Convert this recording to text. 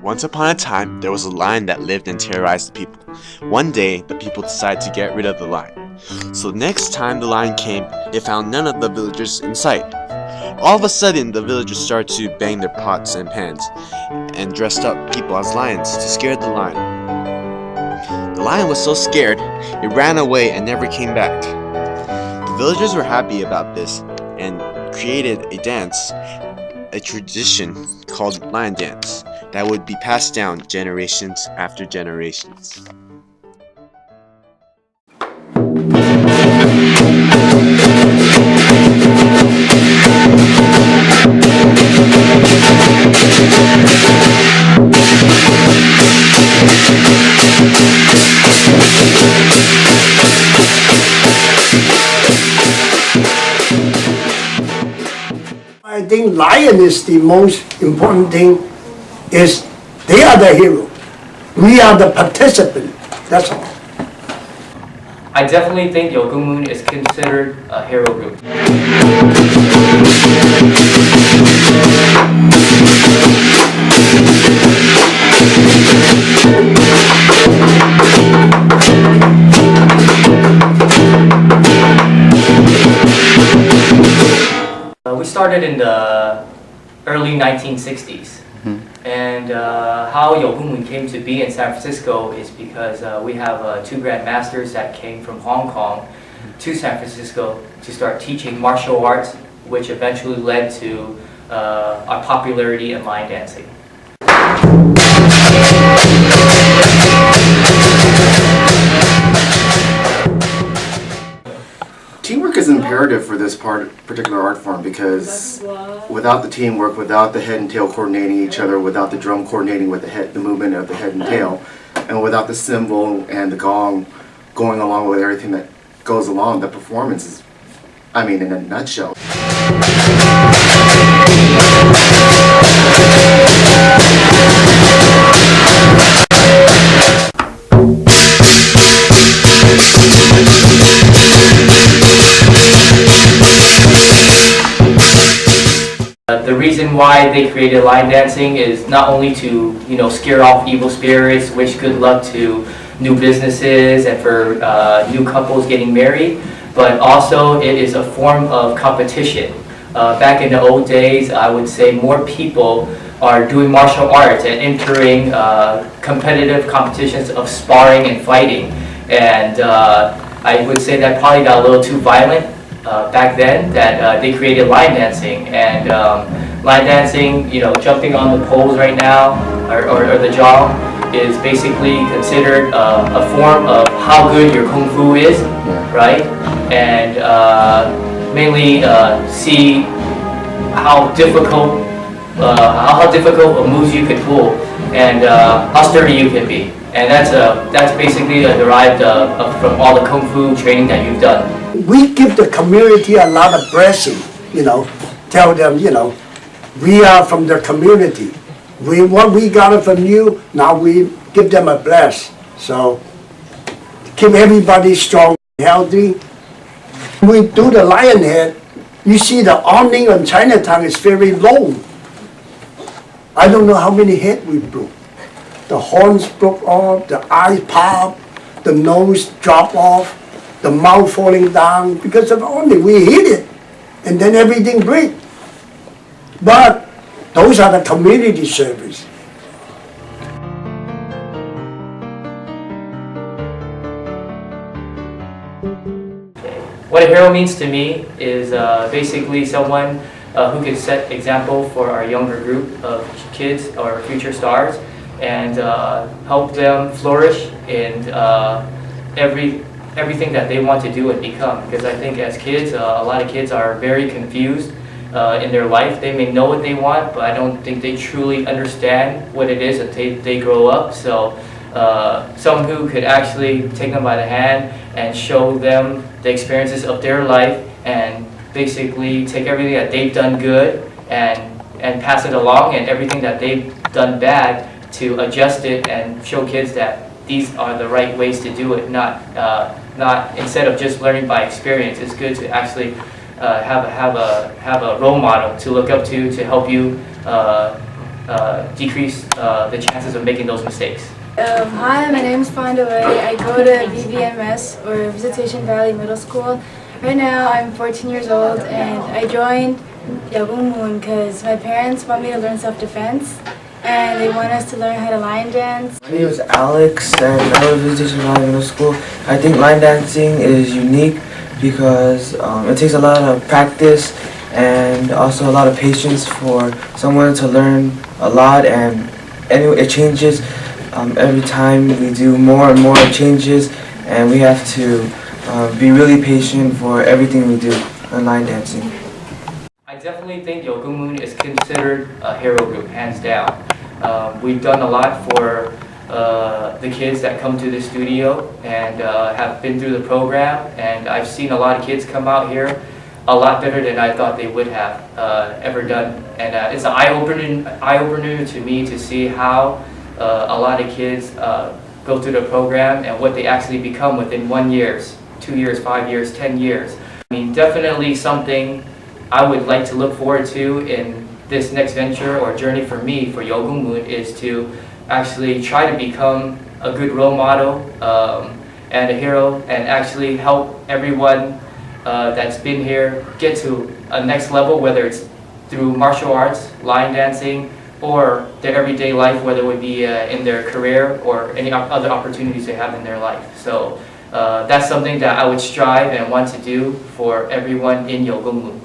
Once upon a time, there was a lion that lived and terrorized the people. One day, the people decided to get rid of the lion. So the next time the lion came, it found none of the villagers in sight. All of a sudden, the villagers started to bang their pots and pans and dressed up people as lions to scare the lion. The lion was so scared, it ran away and never came back. The villagers were happy about this and created a dance, a tradition called lion dance, that would be passed down generations after generations. I think lion is the most important thing, is they are the hero. We are the participant, that's all. I definitely think Moon is considered a hero group. We started in the early 1960s. And how Moon came to be in San Francisco is because we have two grandmasters that came from Hong Kong to San Francisco to start teaching martial arts, which eventually led to our popularity in line dancing. Teamwork is imperative for this particular art form, because without the teamwork, without the head and tail coordinating each other, without the drum coordinating with the movement of the head and tail, and without the cymbal and the gong going along with everything that goes along, the performance is, I mean, in a nutshell. The reason why they created line dancing is not only to, scare off evil spirits, wish good luck to new businesses and for new couples getting married, but also it is a form of competition. Back in the old days, I would say more people are doing martial arts and entering competitive competitions of sparring and fighting. And I would say that probably got a little too violent back then, that they created line dancing. And line dancing, jumping on the poles right now, or the jaw, is basically considered a form of how good your kung fu is, right? And mainly see how difficult moves you can pull, and how sturdy you can be. And that's basically derived from all the kung fu training that you've done. We give the community a lot of blessing, tell them, we are from the community. What we got it from you, now we give them a bless. So keep everybody strong and healthy. We do the lion head, you see the awning on Chinatown is very low. I don't know how many heads we broke. The horns broke off, the eyes pop, the nose drop off, the mouth falling down because of awning. We hit it, and then everything break. But those are the community service. What a hero means to me is basically someone who can set example for our younger group of kids or future stars, and help them flourish in everything that they want to do and become. Because I think as kids, a lot of kids are very confused in their life. They may know what they want, but I don't think they truly understand what it is until they grow up. So someone who could actually take them by the hand and show them the experiences of their life, and basically take everything that they've done good and pass it along, and everything that they've done bad to adjust it and show kids that these are the right ways to do it, not instead of just learning by experience. It's good to actually have a role model to look up to help you decrease the chances of making those mistakes. Hi, my name is Fondaway. I go to VVMS, or Visitation Valley Middle School. Right now I'm 14 years old and I joined Moon because my parents want me to learn self-defense and they want us to learn how to line dance. My name is Alex and I go to Visitation Valley Middle School. I think line dancing is unique because it takes a lot of practice and also a lot of patience for someone to learn a lot, and anyway, it changes every time we do more and more changes, and we have to be really patient for everything we do in line dancing. I definitely think Moon is considered a hero group, hands down. We've done a lot for the kids that come to the studio and have been through the program, and I've seen a lot of kids come out here a lot better than I thought they would have ever done, and it's an eye-opener to me to see how a lot of kids go through the program and what they actually become within 1 year, 2 years, 5 years, 10 years. I mean, definitely something I would like to look forward to in this next venture or journey for me, for Moon, is to actually try to become a good role model and a hero, and actually help everyone that's been here get to a next level, whether it's through martial arts, line dancing, or their everyday life, whether it would be in their career or any other opportunities they have in their life. So that's something that I would strive and want to do for everyone in Moon.